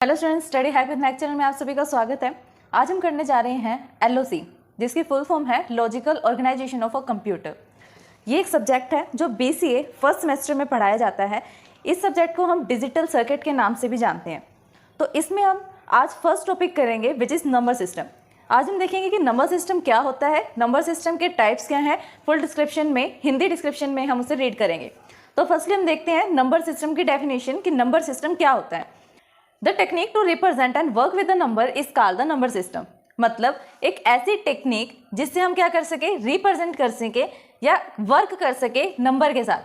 Hello students, study hack with Mac channel में आप सभी का स्वागत है। आज हम करने जा रहे हैं एलओसी, जिसकी फुल फॉर्म है logical organization of a computer. ये एक सब्जेक्ट है जो बीसीए फर्स्ट सेमेस्टर में पढ़ाया जाता है। इस सब्जेक्ट को हम डिजिटल सर्किट के नाम से भी जानते हैं। तो इसमें हम आज फर्स्ट टॉपिक करेंगे विच इज़ नंबर सिस्टम। आज हम देखेंगे कि नंबर सिस्टम क्या होता है, नंबर सिस्टम के टाइप्स क्या हैं। फुल डिस्क्रिप्शन में, हिंदी डिस्क्रिप्शन में हम उसे रीड करेंगे। तो फर्स्टली हम देखते हैं नंबर सिस्टम की डेफिनेशन कि नंबर सिस्टम क्या होता है। The technique to represent and work with the number is called the number system. मतलब एक ऐसी टेक्निक जिससे हम क्या कर सके, रिप्रेजेंट कर सके या वर्क कर सके नंबर के साथ।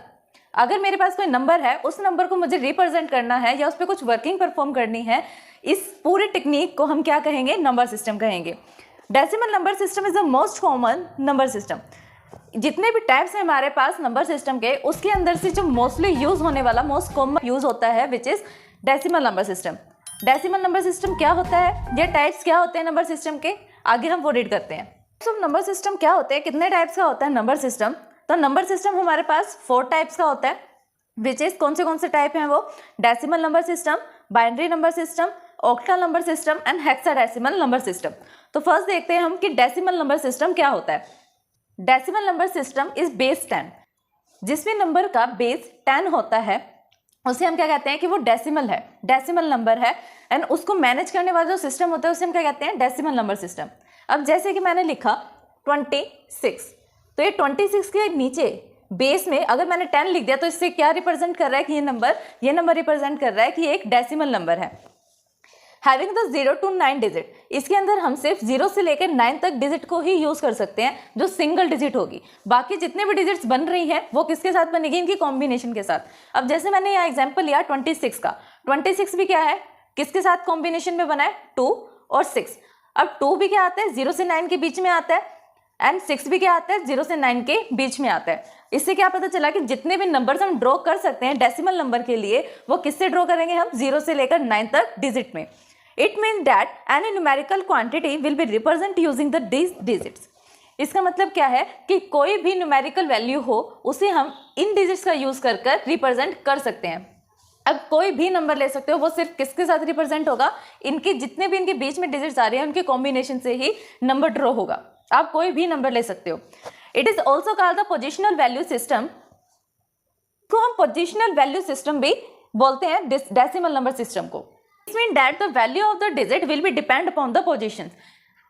अगर मेरे पास कोई नंबर है, उस नंबर को मुझे रिप्रेजेंट करना है या उस पर कुछ वर्किंग परफॉर्म करनी है, इस पूरे टेक्निक को हम क्या कहेंगे, नंबर सिस्टम कहेंगे। Decimal number system is the most common number system. जितने भी टाइप्स हैं हमारे पास नंबर सिस्टम के, उसके अंदर से जो मोस्टली यूज होने वाला, मोस्ट कॉमन यूज होता है which is decimal number system. Decimal number system क्या होता है, ये टाइप्स क्या होते हैं नंबर सिस्टम के, आगे हम वो रीड करते हैं। तो नंबर सिस्टम क्या होते हैं, कितने टाइप्स का होता है नंबर सिस्टम। तो नंबर सिस्टम हमारे पास 4 टाइप्स का होता है विच इज कौन से टाइप हैं वो, decimal number system, binary number system, octal number system and hexadecimal number system. तो फर्स्ट देखते हैं हम कि डेसिमल नंबर सिस्टम क्या होता है। Decimal number system is base 10। जिस भी नंबर का बेस 10 होता है उसे हम क्या कहते हैं कि वो डेसिमल है, डेसिमल नंबर है। एंड उसको मैनेज करने वाला जो सिस्टम होता है उसे हम क्या कहते हैं, डेसिमल नंबर सिस्टम। अब जैसे कि मैंने लिखा 26, तो ये 26 के नीचे बेस में अगर मैंने 10 लिख दिया तो इससे क्या रिप्रेजेंट कर रहा है कि ये नंबर रिप्रेजेंट कर रहा है कि ये एक डेसिमल नंबर है। हैविंग द 0 to 9 डिजिट, इसके अंदर हम सिर्फ 0 से लेकर 9 तक डिजिट को ही यूज कर सकते हैं जो सिंगल डिजिट होगी। बाकी जितने भी डिजिट्स बन रही हैं वो किसके साथ बनेगी, इनकी कॉम्बिनेशन के साथ। अब जैसे मैंने यहाँ एग्जांपल लिया 26 का, 26 भी क्या है, किसके साथ कॉम्बिनेशन में बना है, 2 और 6। अब 2 भी क्या आता है, 0 से 9 के बीच में आता है, एंड 6 भी क्या आता है, 0 से 9 के बीच में आता है। इससे क्या पता चला कि जितने भी नंबर्स हम ड्रॉ कर सकते हैं डेसिमल नंबर के लिए, वो किससे ड्रॉ करेंगे हम, 0 से लेकर 9 तक डिजिट में। It means that any numerical quantity will be represented using the these digits. इसका मतलब क्या है कि कोई भी न्यूमेरिकल वैल्यू हो उसे हम इन डिजिट्स का यूज कर रिप्रेजेंट कर सकते हैं। अब कोई भी नंबर ले सकते हो, वो सिर्फ किसके साथ रिप्रेजेंट होगा, इनके जितने भी इनके बीच में डिजिट्स आ रहे हैं उनके कॉम्बिनेशन से ही नंबर ड्रॉ होगा। आप कोई भी नंबर ले सकते हो। It is also called the positional value system, को हम पोजिशनल वैल्यू सिस्टम भी बोलते हैं डेसिमल नंबर सिस्टम को। This means that the value of the digit will be depend upon the positions.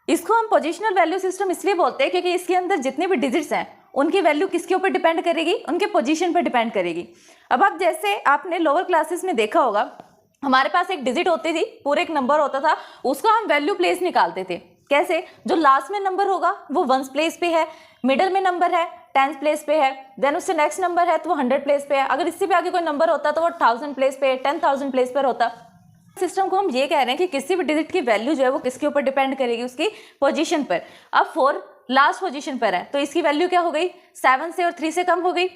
इसको हम पोजिशनल वैल्यू सिस्टम इसलिए बोलते हैं क्योंकि इसके अंदर जितने भी डिजिट्स हैं उनकी वैल्यू किसके ऊपर डिपेंड करेगी, उनके पोजीशन पर डिपेंड करेगी। अब आप जैसे आपने लोअर क्लासेस में देखा होगा, हमारे पास एक डिजिट होती थी, पूरे एक नंबर होता था, उसका हम वैल्यू प्लेस निकालते थे। कैसे, जो लास्ट में नंबर होगा वो 1 प्लेस पे है, मिडल में नंबर है 10 प्लेस पे है, देन उससे नेक्स्ट नंबर है तो वो 100 प्लेस पे है। अगर इससे भी आगे कोई नंबर होता तो वो 1000 प्लेस पे, 10,000 प्लेस पर होता। सिस्टम को हम ये कह रहे हैं कि किसी भी डिजिट की वैल्यू जो है वो किसके ऊपर डिपेंड करेगी, उसकी पोजीशन पर। अब 4 लास्ट पोजीशन पर है तो इसकी वैल्यू क्या हो गई, 7 से और 3 से कम हो गई।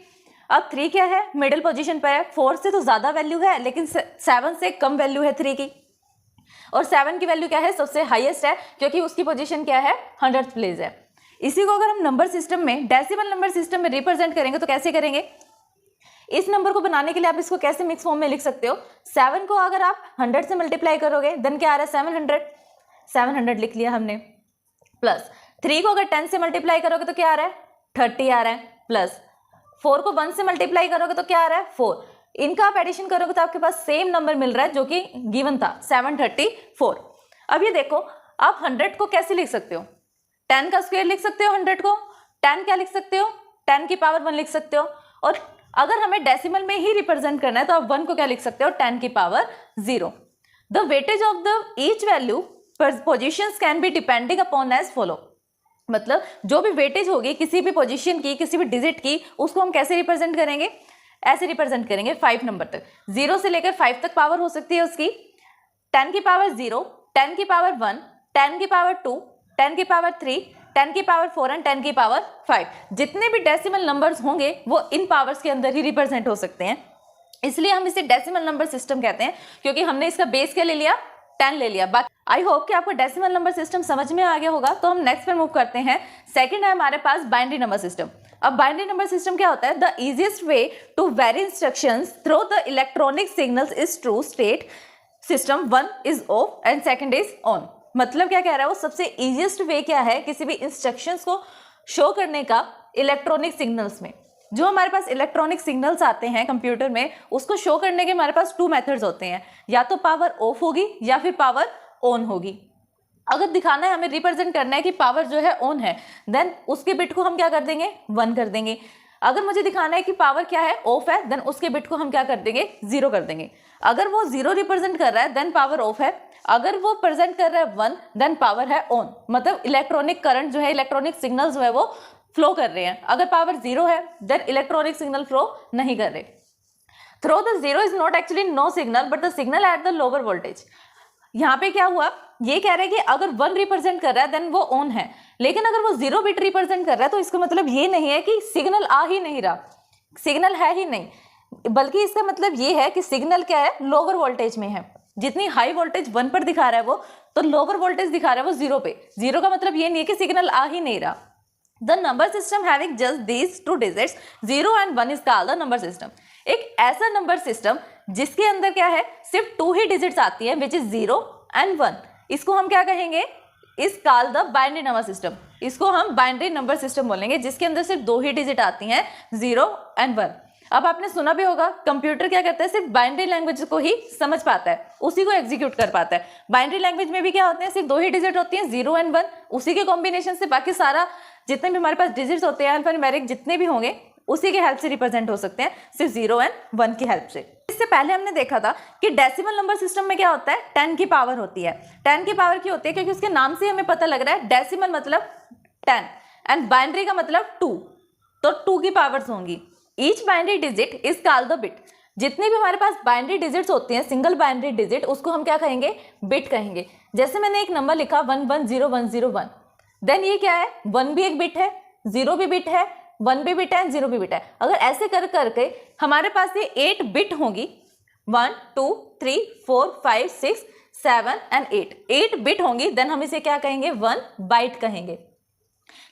अब 3 क्या है, मिडिल पोजीशन पर है, 4 से तो ज़्यादा वैल्यू है लेकिन 7 से कम वैल्यू है 3 की। और 7 की वैल्यू क्या है, सबसे हाईएस्ट है क्योंकि उसकी पोजीशन क्या है, 100th प्लेस है। इसी को अगर हम नंबर सिस्टम में, डेसिमल नंबर सिस्टम में रिप्रेजेंट करेंगे तो कैसे करेंगे, इस नंबर को बनाने के लिए आप इसको कैसे मिक्स फॉर्म में लिख सकते हो। 7 को अगर आप 100 से मल्टीप्लाई करोगे देन क्या आ रहा है, 700 लिख लिया हमने। प्लस 3 को अगर 10 से मल्टीप्लाई करोगे तो क्या आ रहा है, 30 आ रहा है। प्लस 4 को 1 से मल्टीप्लाई करोगे तो क्या आ रहा है, 4। इनका आप एडिशन करोगे तो आपके पास सेम नंबर मिल रहा है जो कि गिवन था, 734। अब ये देखो, आप 100 को कैसे लिख सकते हो, 10 का स्क्वायर लिख सकते हो 100 को, 10 क्या लिख सकते हो, 10 की पावर 1 लिख सकते हो। और अगर हमें डेसिमल में ही रिप्रेजेंट करना है तो आप 1 को क्या लिख सकते हो, 10 की power 0। The weightage of the each value positions can be depending upon as follow. मतलब जो भी वेटेज होगी किसी भी पोजीशन की, किसी भी डिजिट की, उसको हम कैसे रिप्रेजेंट करेंगे, ऐसे रिप्रेजेंट करेंगे 5 नंबर तक। 0 से लेकर 5 तक पावर हो सकती है उसकी, 10 की पावर 0, 10 की पावर 1, 10 की पावर 2, 10 की पावर 3, 10 की पावर 4 एंड 10 की पावर 5। जितने भी डेसिमल नंबर्स होंगे वो इन पावर्स के अंदर ही रिप्रेजेंट हो सकते हैं, इसलिए हम इसे डेसिमल नंबर सिस्टम कहते हैं क्योंकि हमने इसका बेस क्या ले लिया, 10 ले लिया। बाकी आई होप कि आपको डेसिमल नंबर सिस्टम समझ में आ गया होगा। तो हम नेक्स्ट पर मूव करते हैं। सेकंड है हमारे पास बाइनरी नंबर सिस्टम। अब बाइनरी नंबर सिस्टम क्या होता है, the easiest way to very instructions through the electronic signals is two state system, one is off and second is on. मतलब क्या कह रहा है वो, सबसे इजीएस्ट वे क्या है किसी भी इंस्ट्रक्शंस को शो करने का इलेक्ट्रॉनिक सिग्नल्स में। जो हमारे पास इलेक्ट्रॉनिक सिग्नल्स आते हैं कंप्यूटर में, उसको शो करने के हमारे पास 2 मेथड्स होते हैं, या तो पावर ऑफ होगी या फिर पावर ऑन होगी। अगर दिखाना है, हमें रिप्रेजेंट करना है कि पावर जो है ऑन है, देन उसके बिट को हम क्या कर देंगे, 1 कर देंगे। अगर मुझे दिखाना है कि पावर क्या है, ऑफ है, देन उसके बिट को हम क्या कर देंगे, 0 कर देंगे। अगर वो 0 रिप्रेजेंट कर रहा है देन पावर ऑफ है, अगर वो प्रेजेंट कर रहा है 1 देन पावर है ऑन। मतलब इलेक्ट्रॉनिक करंट जो है, इलेक्ट्रॉनिक सिग्नल जो है वो फ्लो कर रहे हैं। अगर पावर 0 है देन इलेक्ट्रॉनिक सिग्नल फ्लो नहीं कर रहे। Though the 0 is not actually no signal but the signal at the lower voltage. यहाँ पे क्या हुआ, ये कह रहे हैं कि अगर 1 रिप्रेजेंट कर रहा है देन वो ऑन है, लेकिन अगर वो 0 बिट रिप्रेजेंट कर रहा है तो इसका मतलब ये नहीं है कि सिग्नल आ ही नहीं रहा, सिग्नल है ही नहीं, बल्कि इसका मतलब ये है कि सिग्नल क्या है, लोअर वोल्टेज में है। जितनी हाई वोल्टेज 1 पर दिखा रहा है वो, तो लोअर वोल्टेज दिखा रहा है वो 0 पे। 0 का मतलब ये नहीं है कि सिग्नल आ ही नहीं रहा। The number system having just these 2 digits 0 and 1 is called the number system. एक ऐसा नंबर सिस्टम जिसके अंदर क्या है, सिर्फ 2 ही डिजिट्स आती है, विच इज 0 and 1, इसको हम क्या कहेंगे, is called the binary number system. इसको हम बाइनरी नंबर सिस्टम बोलेंगे, जिसके अंदर सिर्फ 2 ही डिजिट आती हैं, 0 and 1। अब आपने सुना भी होगा, कंप्यूटर क्या करता है, सिर्फ बाइनरी लैंग्वेज को ही समझ पाता है, उसी को एग्जीक्यूट कर पाता है। बाइनरी लैंग्वेज में भी क्या होते हैं, सिर्फ 2 ही डिजिट होती हैं, 0 and 1, उसी के कॉम्बिनेशन से बाकी सारा जितने भी हमारे पास डिजिट्स होते हैं, अल्फान्यूमेरिक जितने भी होंगे, उसी के हेल्प से रिप्रेजेंट हो सकते हैं, सिर्फ 0 and 1 की हेल्प से। इससे पहले हमने देखा था कि डेसिमल नंबर सिस्टम में क्या होता है, 10 की पावर होती है। 10 की पावर की होती है क्योंकि उसके नाम से हमें पता लग रहा है, डेसिमल मतलब 10 एंड बाइनरी का मतलब 2, तो 2 की पावर्स होंगी। Each binary digit is called the bit. जितने भी हमारे पास बाइनरी डिजिट्स होती हैं, सिंगल बाइनरी डिजिट, उसको हम क्या कहेंगे, बिट कहेंगे। जैसे मैंने एक नंबर लिखा 110101, देन ये क्या है, 1 भी एक बिट है, 0 भी बिट है, 1 भी बिट है, 0 भी बिट है। अगर ऐसे कर करके हमारे पास ये 8 बिट होंगी, 1 2 3 4 5 6 7 एंड 8 बिट होंगी, देन हम इसे क्या कहेंगे, 1 बाइट कहेंगे।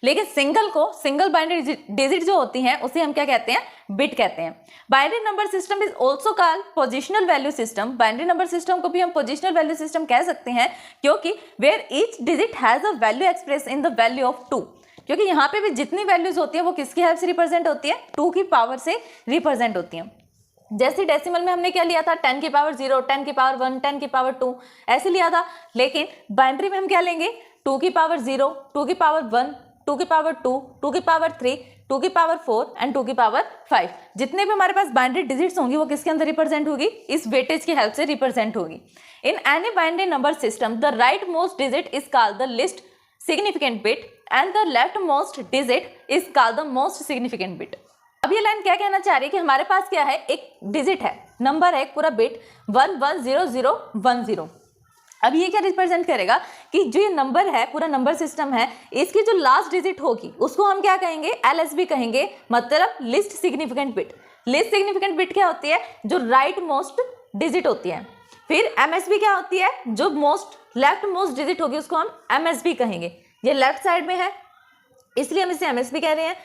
लेकिन सिंगल बाइनरी डिजिट जो होती हैं उसे हम क्या कहते हैं, बिट कहते हैं। Binary number system is also called positional value system. Binary number system को भी हम पोजिशनल वैल्यू सिस्टम कह सकते हैं, क्योंकि where each digit has a value express in the value of 2। क्योंकि यहाँ पे भी जितनी वैल्यूज होती है वो किसकी हेल्प से रिप्रेजेंट होती है, 2 की पावर से रिप्रेजेंट होती हैं। जैसे डेसिमल में हमने क्या लिया था, 10 की पावर 0, 10 की पावर 1, 10 की पावर 2, ऐसे लिया था। लेकिन बाइनरी में हम क्या लेंगे, 2 की पावर 0, 2 की पावर 1, 2 की पावर 2, 2 की पावर 3, 2 की पावर 4 एंड 2 की पावर 5। जितने भी हमारे पास बाइनरी डिजिट्स होंगी वो किसके अंदर रिप्रेजेंट होगी, इस वेटेज की हेल्प से रिप्रेजेंट होगी। In any binary number system the right most digit is called the least significant bit and the left most digit is called the most significant bit. अब ये लाइन क्या कहना चाह रही है कि हमारे पास क्या है, एक डिजिट है, नंबर है, एक पूरा बिट 110010। अब ये क्या रिप्रेजेंट करेगा कि जो ये नंबर है, पूरा नंबर सिस्टम है, इसकी जो लास्ट डिजिट होगी उसको हम क्या कहेंगे, LSB कहेंगे, मतलब least significant bit. Least significant bit क्या होती है, जो राइट मोस्ट डिजिट होती है। फिर MSB क्या होती है, जो लेफ्ट मोस्ट डिजिट होगी उसको हम MSB कहेंगे। ये लेफ्ट साइड में है इसलिए हम इसे MSB कह रहे हैं,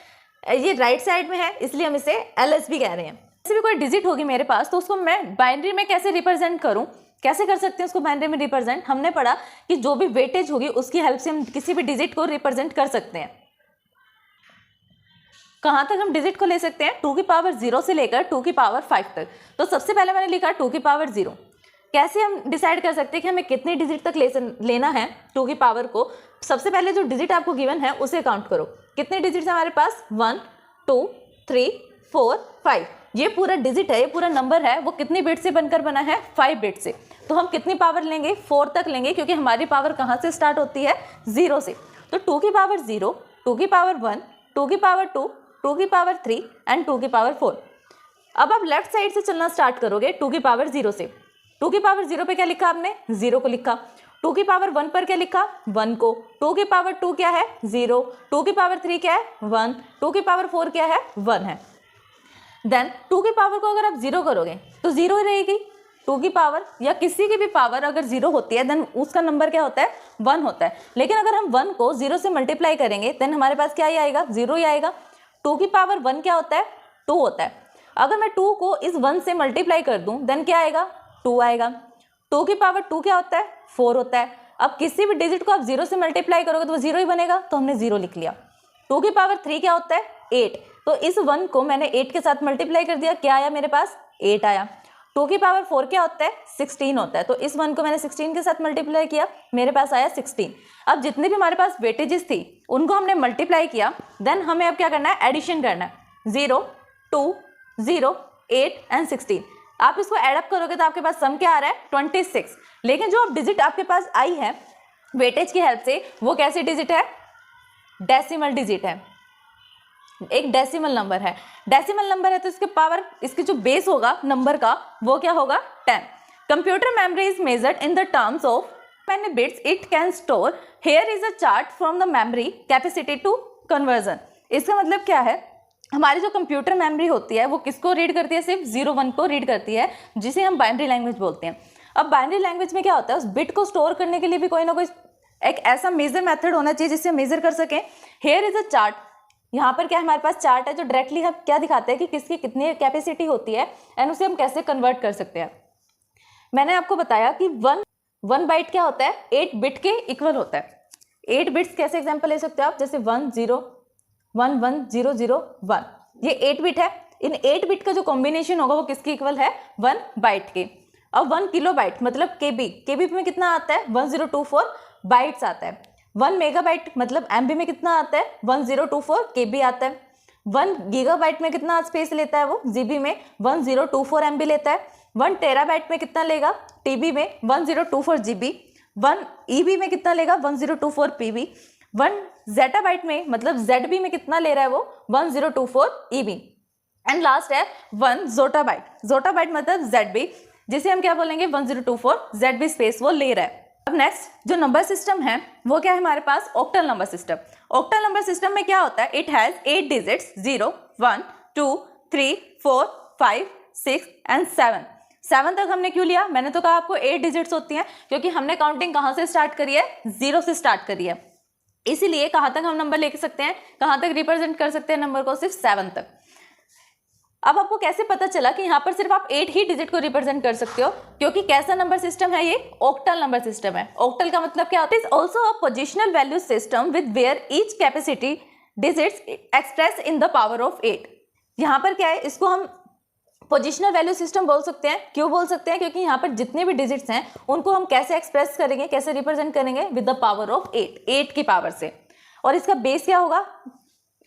ये राइट साइड में है इसलिए हम इसे LSB कह रहे हैं। जैसे भी कोई डिजिट होगी मेरे पास, तो उसको मैं बाइनरी में कैसे रिप्रेजेंट करूं, कैसे कर सकते हैं उसको बाइनरी में रिप्रेजेंट। हमने पढ़ा कि जो भी वेटेज होगी उसकी हेल्प से हम किसी भी डिजिट को रिप्रेजेंट कर सकते हैं। कहाँ तक हम डिजिट को ले सकते हैं, 2 की पावर 0 से लेकर 2 की पावर 5 तक। तो सबसे पहले मैंने लिखा 2 की पावर 0। कैसे हम डिसाइड कर सकते हैं कि हमें कितने डिजिट तक लेना है 2 की पावर को। सबसे पहले जो डिजिट आपको गिवन है उसे काउंट करो। कितने डिजिट्स हमारे पास, 1 2 3 4 5। ये पूरा डिजिट है, ये पूरा नंबर है, वो कितनी बिट से बनकर बना है, 5 बिट से। तो हम कितनी पावर लेंगे, 4 तक लेंगे, क्योंकि हमारी पावर कहाँ से स्टार्ट होती है, 0 से। तो 2 की पावर 0, 2 की पावर 1, 2 की पावर 2, 2 की पावर 3 एंड 2 की पावर 4। अब आप लेफ्ट साइड से चलना स्टार्ट करोगे 2 की पावर 0 से। 2 की पावर 0 पे क्या लिखा आपने, 0 को लिखा। 2 की पावर 1 पर क्या लिखा, 1 को। 2 की पावर 2 क्या है, 0। 2 की पावर 3 क्या है, 1। 2 की पावर 4 क्या है, 1 है। देन 2 की पावर को अगर आप 0 करोगे तो 0 ही रहेगी। 2 की पावर या किसी की भी पावर अगर 0 होती है देन उसका नंबर क्या होता है, 1 होता है। लेकिन अगर हम 1 को 0 से मल्टीप्लाई करेंगे देन हमारे पास क्या ही आएगा, 0 ही आएगा। 2 की पावर 1 क्या होता है, 2 होता है। अगर मैं 2 को इस 1 से मल्टीप्लाई कर दूं देन क्या आएगा, 2 आएगा। 2 की पावर 2 क्या होता है, 4 होता है। अब किसी भी डिजिट को आप 0 से मल्टीप्लाई करोगे तो वो 0 ही बनेगा, तो हमने 0 लिख लिया। 2 की पावर 3 क्या होता है, 8, तो इस 1 को मैंने 8 के साथ मल्टीप्लाई कर दिया, क्या आया मेरे पास, 8 आया। 2 की पावर 4 क्या होता है, 16 होता है, तो इस 1 को मैंने 16 के साथ मल्टीप्लाई किया, मेरे पास आया 16। अब जितने भी हमारे पास वेटेजेस थी उनको हमने मल्टीप्लाई किया, देन हमें अब क्या करना है, एडिशन करना है। 0, 2, 0, 8 एंड 16, आप इसको एडअप करोगे तो आपके पास सम क्या आ रहा है, 26। लेकिन जो अब डिजिट आपके पास आई है वेटेज की हेल्प से, वो कैसी डिजिट है, डेसिमल डिजिट है, एक डेसिमल नंबर है। डेसिमल नंबर है तो इसके पावर, इसके जो बेस होगा नंबर का वो क्या होगा, 10। Computer memory is measured in the terms of many bits it can store. Here is a chart from the memory capacity to conversion. इसका मतलब क्या है, हमारी जो कंप्यूटर मेमोरी होती है वो किसको रीड करती है, सिर्फ 0 1 को रीड करती है, जिसे हम बाइनरी लैंग्वेज बोलते हैं। अब बाइनरी लैंग्वेज में क्या होता है, उस बिट को स्टोर करने के लिए भी कोई ना कोई एक ऐसा मेजर मेथड होना चाहिए जिससे मेजर कर सकें। हेयर इज अ चार्ट, यहाँ पर क्या हमारे पास चार्ट है जो डायरेक्टली हम क्या दिखाते हैं कि किसकी कितनी कैपेसिटी होती है एंड उसे हम कैसे कन्वर्ट कर सकते हैं। मैंने आपको बताया कि वन बाइट क्या होता है, 8 बिट के इक्वल होता है। 8 बिट्स कैसे एग्जांपल ले सकते हो आप, जैसे 1 0 1 1 0 0 1, ये 8 बिट है। इन 8 बिट का जो कॉम्बिनेशन होगा वो किसके इक्वल है, 1 बाइट के। अब 1 किलो बाइट मतलब केबी में कितना आता है, 1024 बाइट्स आता है। 1 मेगाबाइट मतलब एमबी में कितना आता है, 1024 केबी आता है। 1 गीगाबाइट में कितना स्पेस लेता है, वो जीबी में 1024 एमबी लेता है। 1 टेराबाइट में कितना लेगा, टीबी में 1024 जीबी। 1 ईबी में कितना लेगा, 1024 पीबी। 1 जेटाबाइट में मतलब जेडबी में कितना ले रहा है वो, 1024 ईबी। एंड लास्ट है 1 जोटाबाइट मतलब जेडबी, जिसे हम क्या बोलेंगे, 1024 जेडबी स्पेस वो ले रहा है। अब नेक्स्ट जो नंबर सिस्टम है वो क्या है हमारे पास, octal number system. Octal number system में क्या होता है, इट हैज 8 डिजिट्स, 0 1 2 3 4 5 6 एंड 7 तक हमने क्यों लिया, मैंने तो कहा आपको 8 डिजिट्स होती हैं, क्योंकि हमने काउंटिंग कहाँ से स्टार्ट करी है, 0 से स्टार्ट करी है। इसीलिए कहाँ तक हम नंबर लेके सकते हैं, कहाँ तक रिप्रेजेंट कर सकते हैं नंबर को, सिर्फ 7 तक। अब आपको कैसे पता चला कि यहाँ पर सिर्फ आप 8 ही डिजिट को रिप्रेजेंट कर सकते हो, क्योंकि कैसा नंबर सिस्टम है ये, ऑक्टल नंबर सिस्टम है। ऑक्टल का मतलब क्या होता है, is also a positional value system with where each capacity digits express in the power of 8। यहाँ पर क्या है, इसको हम पोजिशनल वैल्यू सिस्टम बोल सकते हैं। क्यों बोल सकते हैं, क्योंकि यहाँ पर जितने भी डिजिट्स हैं उनको हम कैसे एक्सप्रेस करेंगे, कैसे रिप्रेजेंट करेंगे, विद द पावर ऑफ 8 की पावर से। और इसका बेस क्या होगा,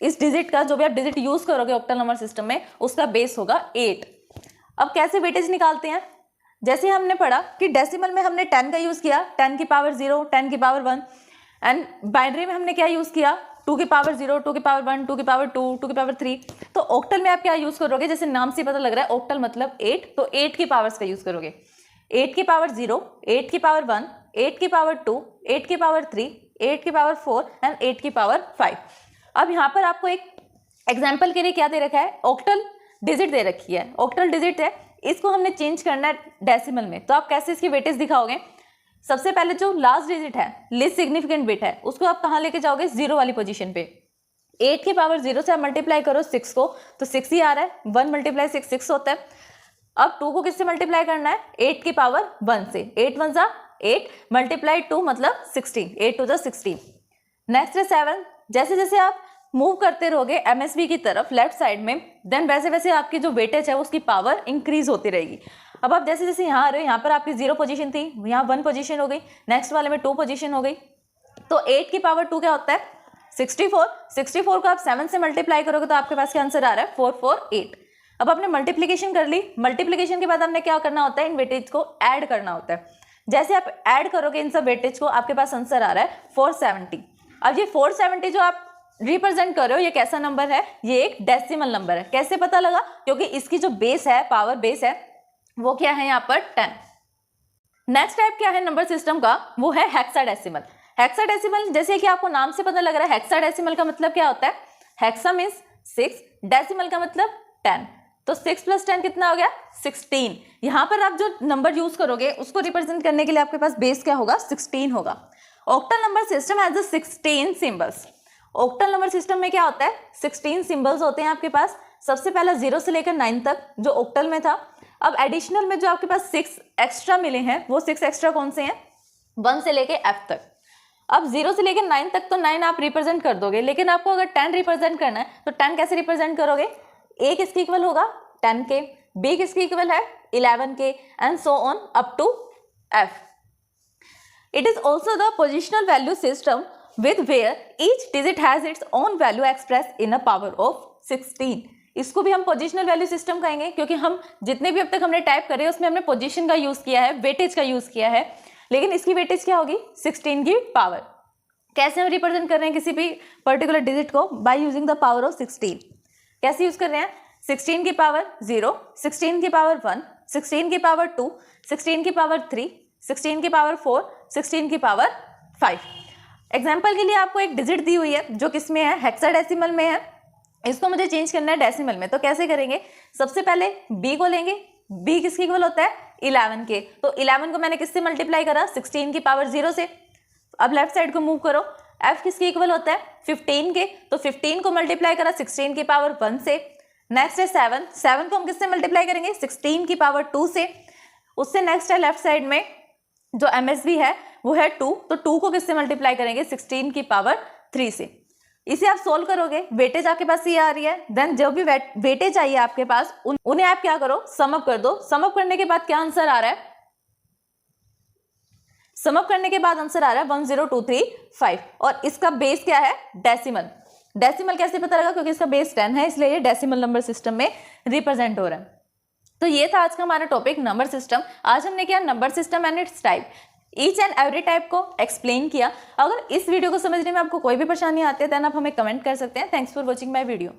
इस डिजिट का जो भी आप डिजिट यूज करोगे ऑक्टल नंबर सिस्टम में, उसका बेस होगा 8। अब कैसे वेटेज निकालते हैं, जैसे हमने पढ़ा कि डेसिमल में हमने 10 का यूज किया, 10 की पावर 0, 10 की पावर 1, एंड बाइनरी में हमने क्या यूज किया, 2 की पावर 0, 2 की पावर 1, 2 की पावर 2, 2 की पावर 3। तो ऑक्टल में आप क्या यूज करोगे, जैसे नाम से पता लग रहा है ऑक्टल मतलब 8, तो 8 की पावर्स का यूज करोगे। 8 की पावर 0, 8 की पावर 1, 8 की पावर 2, 8 की पावर 3, 8 की पावर 4 एंड 8 की पावर 5। अब यहाँ पर आपको एक एग्जाम्पल के लिए क्या दे रखा है, ऑक्टल डिजिट दे रखी है, ऑक्टल डिजिट है, इसको हमने चेंज करना है डेसिमल में। तो आप कैसे इसकी वेटेज दिखाओगे, सबसे पहले जो लास्ट डिजिट है, लिस्ट सिग्निफिकेंट बिट है, उसको आप कहाँ लेके जाओगे, 0 वाली पोजीशन पे। 8 की पावर 0 से आप मल्टीप्लाई करो 6 को, तो 6 ही आ रहा है, 1 मल्टीप्लाई 6 6 होता है। अब 2 को किससे मल्टीप्लाई करना है, 8 की पावर 1 से, 8 1 जा 8 मल्टीप्लाई 2 मतलब 16, 8 2 जा 16। नेक्स्ट है 7, जैसे जैसे आप मूव करते रहोगे एमएसबी की तरफ लेफ्ट साइड में, देन वैसे वैसे आपकी जो वेटेज है उसकी पावर इंक्रीज होती रहेगी। अब आप जैसे जैसे यहाँ आ रहे हो, यहाँ पर आपकी 0 पोजीशन थी, यहाँ 1 पोजीशन हो गई, नेक्स्ट वाले में 2 पोजीशन हो गई। तो 8 की पावर 2 क्या होता है, 64। 64 को आप 7 से मल्टीप्लाई करोगे तो आपके पास क्या आंसर आ रहा है, 448। अब आपने मल्टीप्लीकेशन कर ली, मल्टीप्लीकेशन के बाद हमने क्या करना होता है, इन वेटेज को ऐड करना होता है। जैसे आप ऐड करोगे इन सब वेटेज को, आपके पास आंसर आ रहा है 470। अब ये 470 जो आप रिप्रेजेंट कर रहे हो, ये कैसा नंबर है, ये एक डेसिमल नंबर है। कैसे पता लगा, क्योंकि इसकी जो बेस है, पावर बेस है, वो क्या है यहाँ पर 10। नेक्स्ट टाइप क्या है नंबर सिस्टम का, वो है हेक्साडेसिमल। हेक्साडेसिमल जैसे कि आपको नाम से पता लग रहा है, हेक्साडेसिमल का मतलब क्या होता है, हेक्सा मीन्स 6, डेसिमल का मतलब 10। तो 6 + 10 कितना हो गया, 16। यहाँ पर आप जो नंबर यूज करोगे उसको रिप्रेजेंट करने के लिए आपके पास बेस क्या होगा, 16 होगा। Octal number system has 16 symbols. Octal number system में क्या होता है, 16 सिंबल्स होते हैं आपके पास। सबसे पहला 0 से लेकर 9 तक जो ऑक्टल में था, अब एडिशनल में जो आपके पास 6 एक्स्ट्रा मिले हैं वो 6 एक्स्ट्रा कौन से हैं, 1 से लेके f तक। अब 0 से लेके 9 तक तो 9 आप रिप्रेजेंट कर दोगे, लेकिन आपको अगर 10 रिप्रेजेंट करना है तो 10 कैसे रिप्रेजेंट करोगे, a किसके इक्वल होगा 10 के, b किसके इक्वल है 11 के, and so on up to f। It is also the positional value system with where each digit has its own value expressed in a power of 16। इसको भी हम पोजिशनल वैल्यू सिस्टम कहेंगे, क्योंकि हम जितने भी अब तक हमने टाइप करे उसमें हमने पोजीशन का यूज किया है, वेटेज का यूज किया है, लेकिन इसकी वेटेज क्या होगी 16 की पावर। कैसे हम रिप्रेजेंट कर रहे हैं किसी भी पर्टिकुलर डिजिट को, by using the power of 16। कैसे यूज कर रहे हैं, 16 की पावर 0, 16 की पावर 1, 16 की पावर 2, 16 की पावर 3, 16 की पावर 4, 16 की पावर 5। एग्जाम्पल के लिए आपको एक डिजिट दी हुई है जो किस में है, हेक्साडेसिमल में है, इसको मुझे चेंज करना है डेसिमल में। तो कैसे करेंगे, सबसे पहले b को लेंगे, b किसके इक्वल होता है 11 के, तो 11 को मैंने किससे मल्टीप्लाई करा 16 की पावर 0 से। अब लेफ्ट साइड को मूव करो, f किसके इक्वल होता है 15 के, तो 15 को मल्टीप्लाई करा 16 की पावर 1 से। नेक्स्ट है 7, 7 को हम किससे मल्टीप्लाई करेंगे 16 की पावर 2 से। उससे नेक्स्ट है लेफ्ट साइड में जो MSB है वो है 2, तो 2 को किससे मल्टीप्लाई करेंगे 16 की पावर 3 से। इसे आप सोल्व करोगे, वेटेज आपके पास ये आ रही है, देन जो भी वेटेज आई है आपके पास उन्हें आप क्या करो सम अप कर दो। सम अप करने के बाद क्या आंसर आ रहा है, सम अप करने के बाद आंसर आ रहा है 10235, और इसका बेस क्या है डेसिमल। डेसिमल कैसे पता लगा, क्योंकि इसका बेस 10 है, इसलिए ये डेसिमल नंबर सिस्टम में रिप्रेजेंट हो रहा है। तो ये था आज का हमारा टॉपिक नंबर सिस्टम। आज हमने किया number system and it's type, each and every type को एक्सप्लेन किया। अगर इस वीडियो को समझने में आपको कोई भी परेशानी आती है देन आप हमें कमेंट कर सकते हैं। Thanks for watching my video.